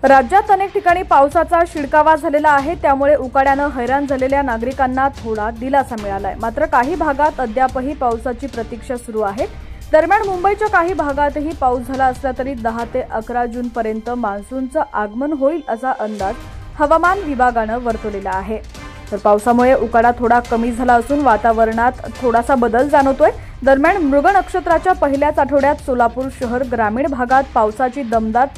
राज्यात अनेक ठिकाणी पावसाचा शिडकावा झालेला आहे। त्यामुळे उकाड्याने हैराण झालेल्या नागरिकांना थोडा दिलासा मिळालाय। मात्र काही भागात अद्यापही पावसाची प्रतीक्षा सुरू आहे। दरम्यान मुंबईच्या काही भागातही पाऊस झाला असला तरी 10 ते 11 जून पर्यंत मान्सूनचं आगमन होईल असा अंदाज हवामान विभागाने वर्तवलेला आहे। तर पावसामुळे उकाडा थोडा कमी झाला असून वातावरणात थोडासा बदल जाणवतोय। दरम्यान मृग नक्षत्राच्या पहिल्याच आठवड्यात सोलापूर शहर ग्रामीण भागात पावसाची दमदार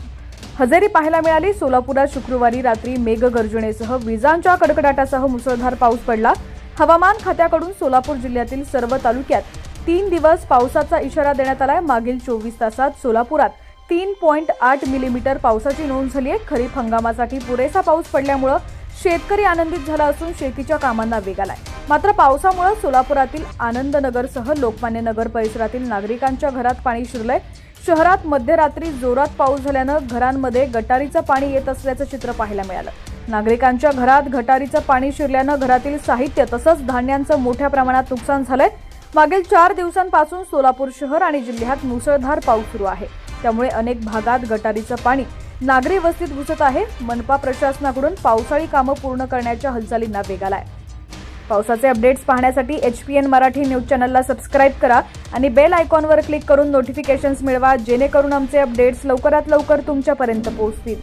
हजेरी पाहायला मिळाली। सोलापुरात शुक्रवारी रात्री मेघगर्जनेसह विजांच्या कडकडाटासह मुसळधार पाऊस पडला। हवामान खात्याकडून सोलापूर जिल्ह्यातील सर्व तालुक्यात 3 दिवस पावसाचा इशारा देण्यात आलाय। मागील 24 तासात सोलापुरात 3.8 मिलीमीटर पावसाची नोंद झाली आहे। खरीप हंगामासाठी पुरेसा पाऊस पडल्यामुळे शेतकरी आनंदित झाला असून शेतीच्या कामांना वेग आलाय। मात्र पावसामुळे सोलापुरातील आनंदनगरसह लोकमान्य नगर परिसरातील नागरिकांच्या घरात पाणी शिरलंय। शहरात मध्यरात्री जोरात पाऊस झाल्याने घरांमध्ये गटारीचं पाणी येत असल्याचं चित्र पाहायला मिळालं। नागरिकांच्या घरात गटारीचं पाणी शिरल्याने घरातील साहित्य तसंच धान्यांचं मोठ्या प्रमाणात नुकसान झालंय। मागील 4 दिवसांपासून सोलापूर शहर आणि जिल्ह्यात मुसळधार पाऊस सुरू आहे। त्यामुळे अनेक भागात गटारीचं पाणी नागरी वस्तीत घुसत आहे। मनपा प्रशासनाकडून पावसाळी कामं पूर्ण करण्याच्या हालचालींना वेग आलाय। पावसाचे अपडेट्स पाहण्यासाठी HPN मराठी न्यूज चॅनलला सबस्क्राइब करा आणि बेल आयकॉनवर क्लिक करून नोटिफिकेशन्स मिळवा, जेणेकरून आमचे अपडेट्स लवकरात लवकर तुमच्यापर्यंत पोहोचतील।